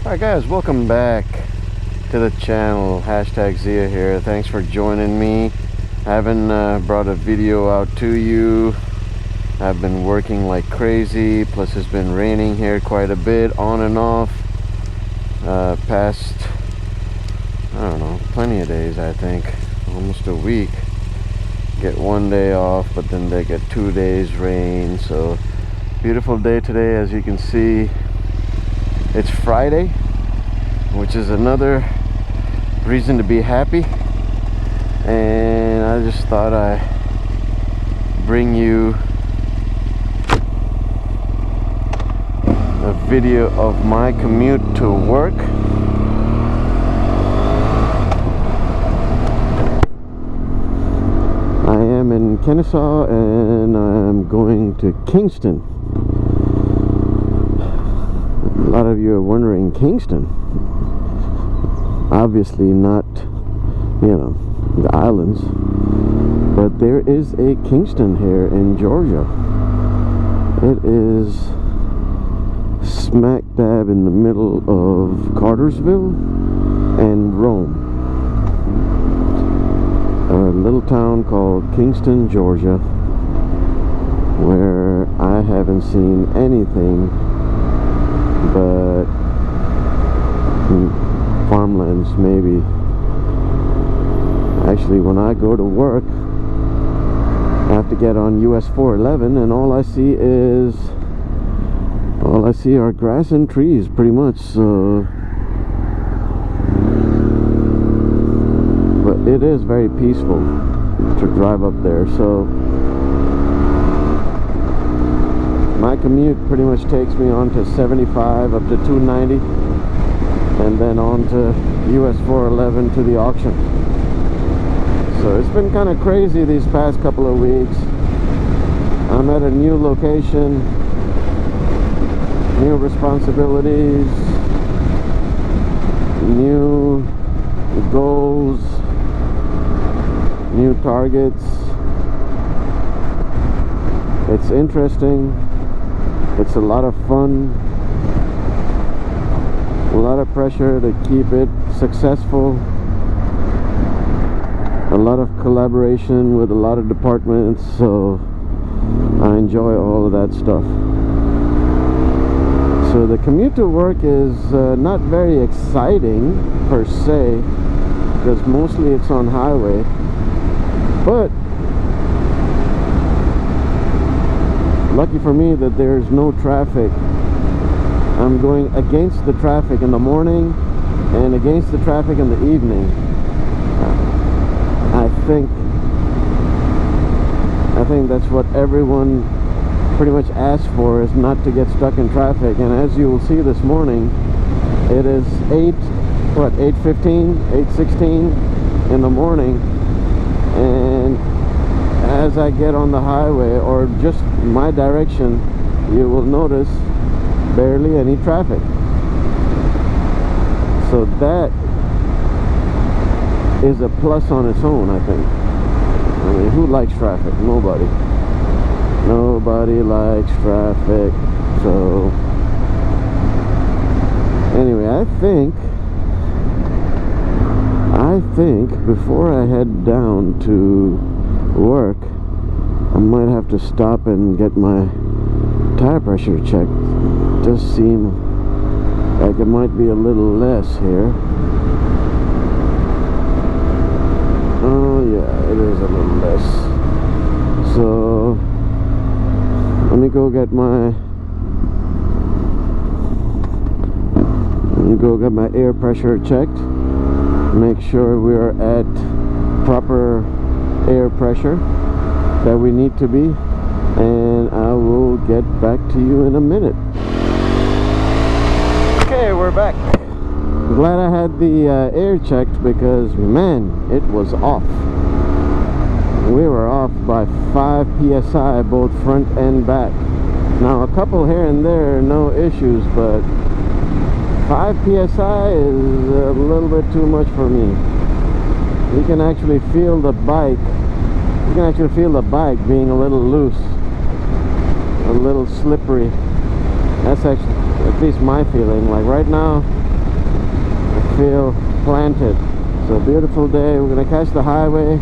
Alright guys, welcome back to the channel. Hashtag Zia here. Thanks for joining me. I haven't brought a video out to you. I've been working like crazy, plus it's been raining here quite a bit, on and off. Past, I don't know, plenty of days, I think. Almost a week. Get one day off, but then they get 2 days rain. So beautiful day today, as you can see. It's Friday, which is another reason to be happy, and I just thought I'd bring you a video of my commute to work. I am in Kennesaw and I'm going to Kingston. A lot of you are wondering, Kingston? Obviously not, the islands, but there is a Kingston here in Georgia. It is smack dab in the middle of Cartersville and Rome. A little town called Kingston, Georgia, where I haven't seen anything but farmlands, maybe. Actually, when I go to work, I have to get on US 411, and all I see are grass and trees, pretty much. So, but it is very peaceful to drive up there. So my commute pretty much takes me on to 75 up to 290, and then on to US 411 to the auction. So it's been kind of crazy these past couple of weeks. I'm at a new location, new responsibilities, new goals, new targets. It's interesting. It's a lot of fun, a lot of pressure to keep it successful, a lot of collaboration with a lot of departments, so I enjoy all of that stuff. So the commute to work is not very exciting per se, because mostly it's on highway, but lucky for me that there's no traffic. I'm going against the traffic in the morning and against the traffic in the evening. I think that's what everyone pretty much asks for, is not to get stuck in traffic. And as you will see this morning, it is 8:15, 8:16 in the morning, and as I get on the highway, or just my direction, you will notice barely any traffic. So that is a plus on its own, I think. I mean, who likes traffic? Nobody. Nobody likes traffic. So anyway, I think before I head down to work, I might have to stop and get my tire pressure checked. It does seem like it might be a little less here. Oh yeah, it is a little less. So let me go get my air pressure checked. Make sure we are at proper air pressure that we need to be, and I will get back to you in a minute. Okay, we're back. I'm glad I had the air checked, because man, it was off. We were off by 5 psi both front and back. Now a couple here and there, no issues, but 5 psi is a little bit too much for me. You can actually feel the bike. You can actually feel the bike being a little loose, a little slippery. That's actually, at least my feeling. Like right now, feel planted. It's a beautiful day. We're gonna catch the highway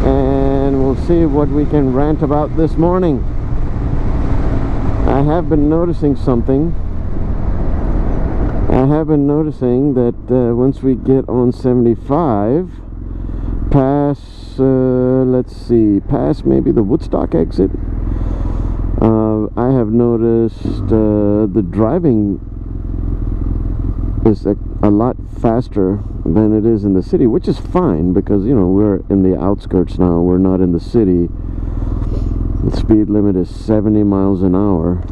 and we'll see what we can rant about this morning. I have been noticing something. I have been noticing that once we get on 75 past past maybe the Woodstock exit, I have noticed the driving is a lot faster than it is in the city, which is fine because, you know, we're in the outskirts now. We're not in the city. The speed limit is 70 miles an hour.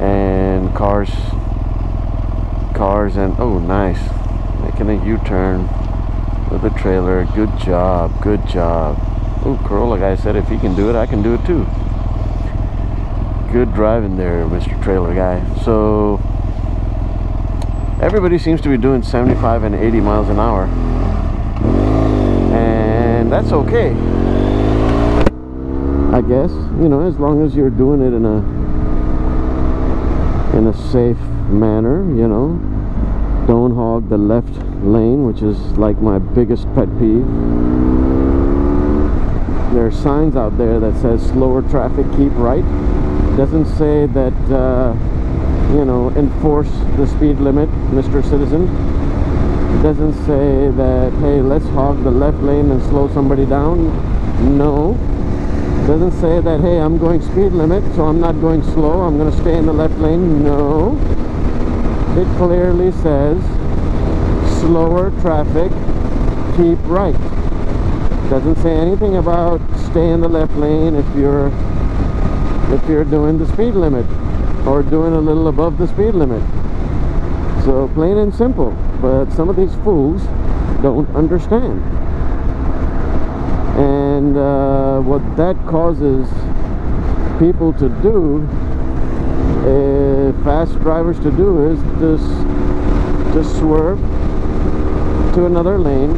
And cars and, oh nice, making a U-turn with a trailer. Good job. Oh, Corolla guy said if he can do it, I can do it too. Good driving there, Mr. Trailer guy. So everybody seems to be doing 75 and 80 miles an hour, and that's okay, I guess, you know, as long as you're doing it in a safe manner, you know. Don't hog the left lane, which is like my biggest pet peeve. There are signs out there that says slower traffic, keep right. It doesn't say that you know, enforce the speed limit, Mr. Citizen. It doesn't say that, hey, let's hog the left lane and slow somebody down. No. It doesn't say that, hey, I'm going speed limit, so I'm not going slow, I'm going to stay in the left lane. No. It clearly says slower traffic, keep right. It doesn't say anything about stay in the left lane if you're doing the speed limit or doing a little above the speed limit. So plain and simple. But some of these fools don't understand. And what that causes people to do, fast drivers to do, is just swerve to another lane,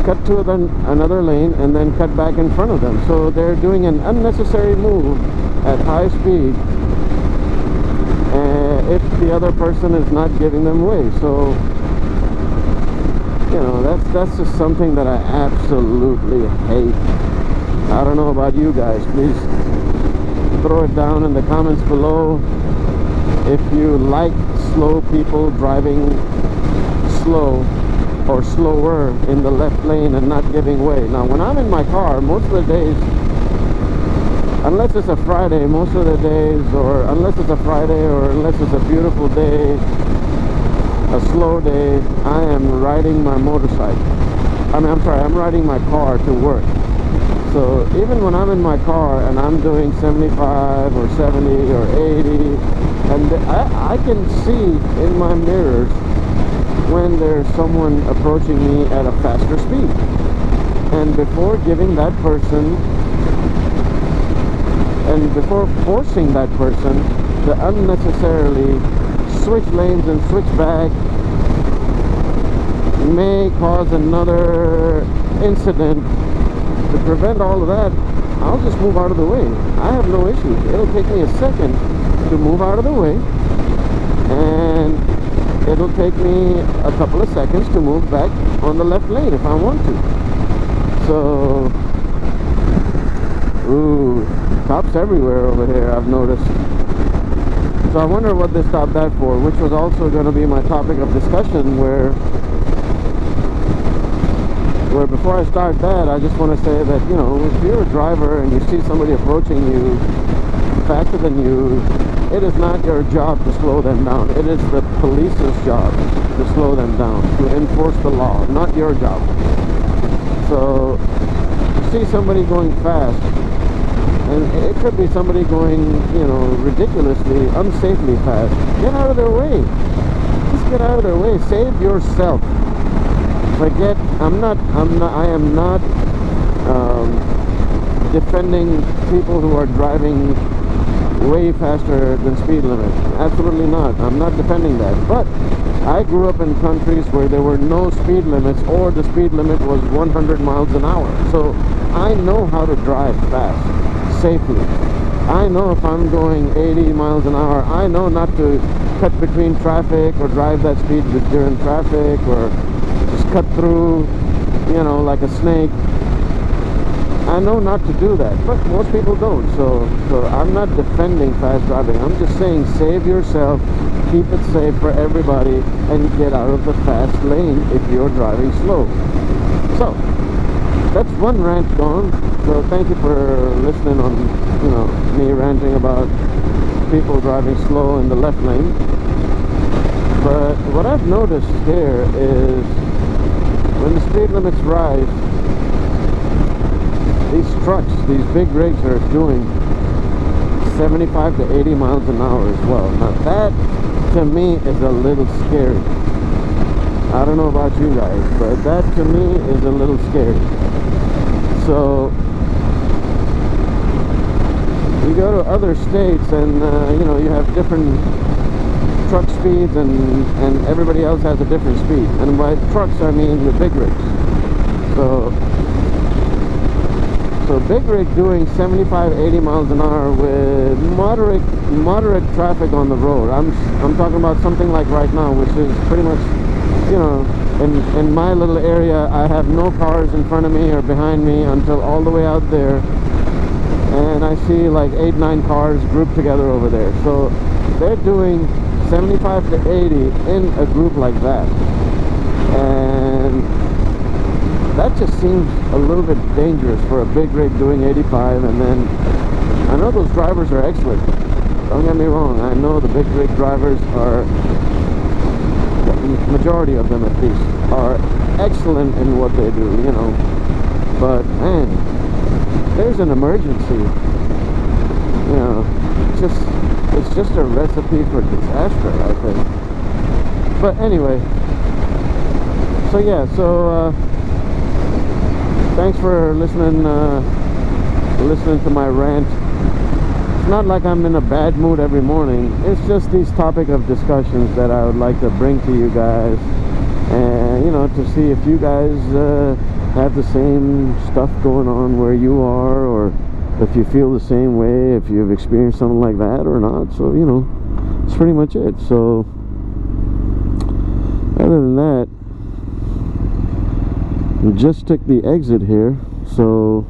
cut to another lane, and then cut back in front of them. So they're doing an unnecessary move at high speed if the other person is not giving them way. So, you know, that's just something that I absolutely hate. I don't know about you guys. Please throw it down in the comments below if you like slow people driving slow or slower in the left lane and not giving way. Now, when I'm in my car, most of the days, unless it's a Friday, most of the days, or unless it's a Friday, or unless it's a beautiful day, a slow day, I am riding my motorcycle. I'm riding my car to work. So even when I'm in my car and I'm doing 75 or 70 or 80, and I can see in my mirrors when there's someone approaching me at a faster speed. And before giving that person, and before forcing that person to unnecessarily switch lanes and switch back, may cause another incident. To prevent all of that, I'll just move out of the way. I have no issue. It'll take me a second to move out of the way, and it'll take me a couple of seconds to move back on the left lane if I want to. So, ooh, cops everywhere over here, I've noticed. So I wonder what they stopped that for, which was also going to be my topic of discussion, where before I start that, I just want to say that, you know, if you're a driver and you see somebody approaching you faster than you, it is not your job to slow them down. It is the police's job to slow them down, to enforce the law, not your job. So, you see somebody going fast, and it could be somebody going, you know, ridiculously, unsafely fast. Get out of their way. Just get out of their way. Save yourself. Forget, I am not defending people who are driving way faster than speed limit. Absolutely not. I'm not defending that. But I grew up in countries where there were no speed limits, or the speed limit was 100 miles an hour. So I know how to drive fast, safely. I know if I'm going 80 miles an hour, I know not to cut between traffic or drive that speed during traffic or just cut through, you know, like a snake. I know not to do that, but most people don't. So I'm not defending fast driving. I'm just saying save yourself, keep it safe for everybody, and get out of the fast lane if you're driving slow. So that's one rant gone. So thank you for listening on, you know, me ranting about people driving slow in the left lane. But what I've noticed here is when the speed limits rise, these trucks, these big rigs are doing 75 to 80 miles an hour as well. Now that to me is a little scary. I don't know about you guys, but that to me is a little scary. So you go to other states and you know, you have different truck speeds and everybody else has a different speed. And by trucks I mean the big rigs. So big rig doing 75-80 miles an hour with moderate traffic on the road. I'm talking about something like right now, which is pretty much, you know, in my little area I have no cars in front of me or behind me until all the way out there, and I see like 8-9 cars grouped together over there. So they're doing 75 to 80 in a group like that, and that just seems a little bit dangerous for a big rig doing 85. And then I know those drivers are excellent, don't get me wrong. I know the big rig drivers are, the majority of them at least, are excellent in what they do, you know. But man, there's an emergency, you know, it's just a recipe for disaster, I think. But anyway, so yeah, thanks for listening to my rant. It's not like I'm in a bad mood every morning. It's just these topic of discussions that I would like to bring to you guys, and you know, to see if you guys have the same stuff going on where you are, or if you feel the same way, if you've experienced something like that or not. So you know, that's pretty much it. So other than that, we just took the exit here, so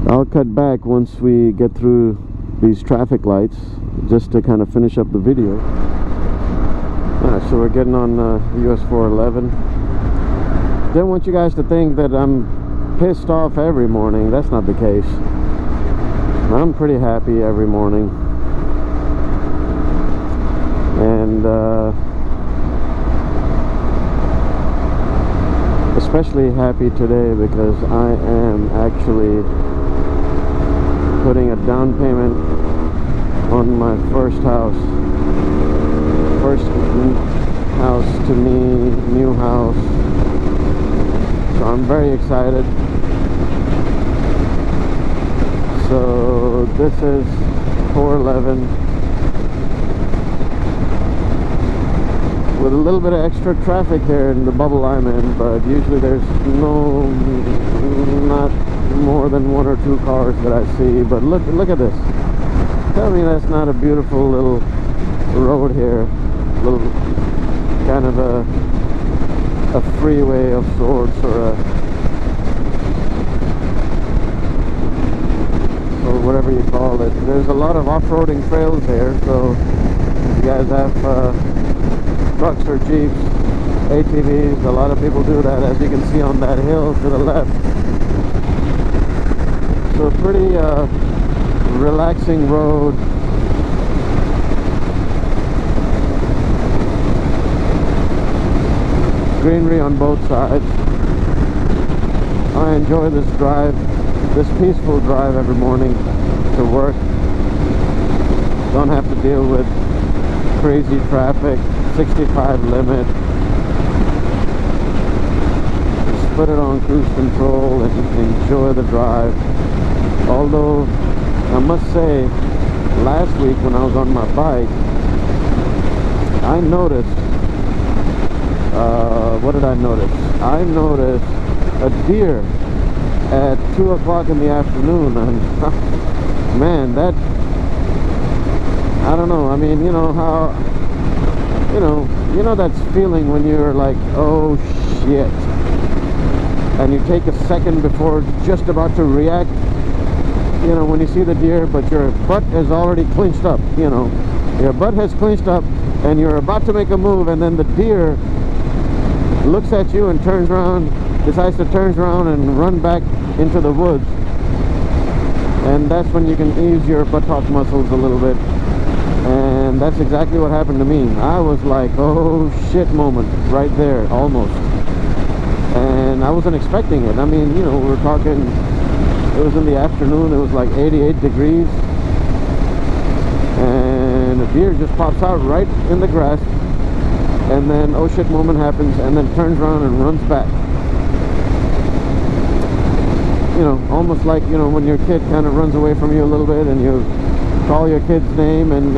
I'll cut back once we get through these traffic lights, just to kind of finish up the video. Alright, so we're getting on US 411. Don't want you guys to think that I'm pissed off every morning. That's not the case. I'm pretty happy every morning, and especially happy today because I am actually putting a down payment on my first house to me, new house. So I'm very excited. So this is 411 with a little bit of extra traffic here in the bubble I'm in, but usually there's not more than 1 or 2 cars that I see. But look at this. Tell me that's not a beautiful little road here, little kind of a freeway of sorts, or whatever you call it. There's a lot of off-roading trails here, so if you guys have trucks or Jeeps, ATVs, a lot of people do that, as you can see on that hill to the left. So pretty relaxing road. Greenery on both sides. I enjoy this drive, this peaceful drive every morning to work. Don't have to deal with crazy traffic, 65 limit. Just put it on cruise control and enjoy the drive. Although I must say, last week when I was on my bike, I noticed, what did I notice? I noticed a deer at 2 o'clock in the afternoon, and man, that, I don't know. I mean, you know how, you know that feeling when you're like, oh shit, and you take a second before just about to react, you know, when you see the deer, but your butt is already clinched up, you know, your butt has clinched up and you're about to make a move, and then the deer looks at you and turns around, decides to turn around and run back into the woods. And that's when you can ease your buttock muscles a little bit. And that's exactly what happened to me. I was like, oh shit moment right there, almost. And I wasn't expecting it. I mean, you know, we're talking, it was in the afternoon, it was like 88 degrees. And a deer just pops out right in the grass. And then, oh shit moment happens, and then turns around and runs back. You know, almost like, you know, when your kid kind of runs away from you a little bit and you call your kid's name, and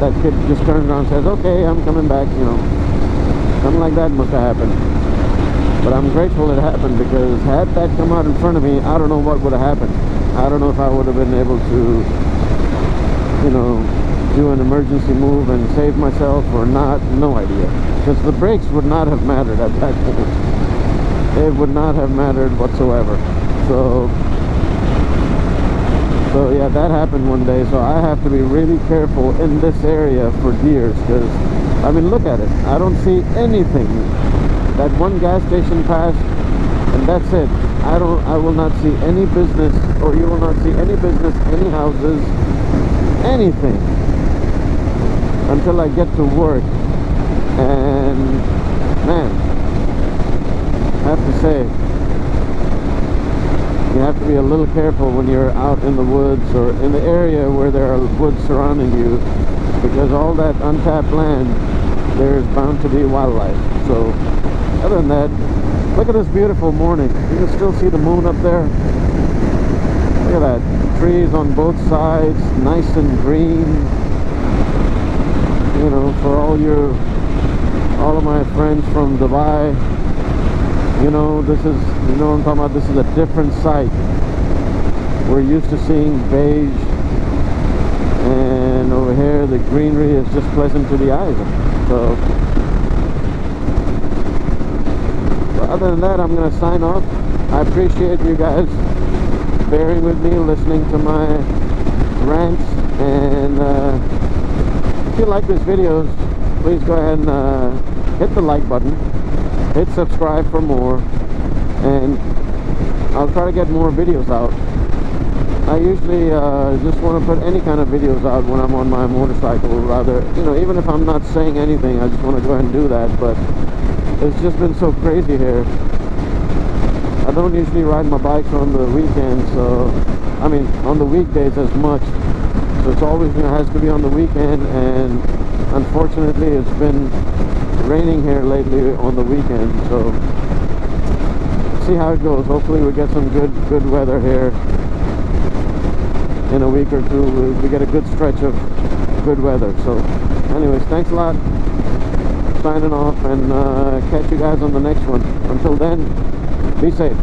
that kid just turns around and says, okay, I'm coming back, you know. Something like that must have happened. But I'm grateful it happened, because had that come out in front of me, I don't know what would have happened. I don't know if I would have been able to, you know, do an emergency move and save myself or not. No idea. Because the brakes would not have mattered at that point. It would not have mattered whatsoever. So yeah, that happened one day. So I have to be really careful in this area for deers, because I mean, look at it, I don't see anything. That one gas station passed, and that's it. I will not see any business, or you will not see any business, any houses, anything, until I get to work. And man, I have to say, you have to be a little careful when you're out in the woods or in the area where there are woods surrounding you, because all that untapped land, there's bound to be wildlife. So other than that, look at this beautiful morning. You can still see the moon up there. Look at that. Trees on both sides, nice and green. You know, for all of my friends from Dubai, you know, this is, you know what I'm talking about, this is a different sight. We're used to seeing beige, and over here the greenery is just pleasant to the eyes. So other than that, I'm going to sign off. I appreciate you guys bearing with me, listening to my rants, and if you like these videos, please go ahead and hit the like button. Hit subscribe for more, and I'll try to get more videos out. I usually just want to put any kind of videos out when I'm on my motorcycle, rather, you know, even if I'm not saying anything, I just want to go ahead and do that. But it's just been so crazy here. I don't usually ride my bikes on the weekends, so I mean on the weekdays as much, so it's always, you know, has to be on the weekend, and unfortunately it's been raining here lately on the weekend. So see how it goes. Hopefully we get some good weather here in a week or two. We get a good stretch of good weather. So anyways, thanks a lot. Signing off, and catch you guys on the next one. Until then, be safe.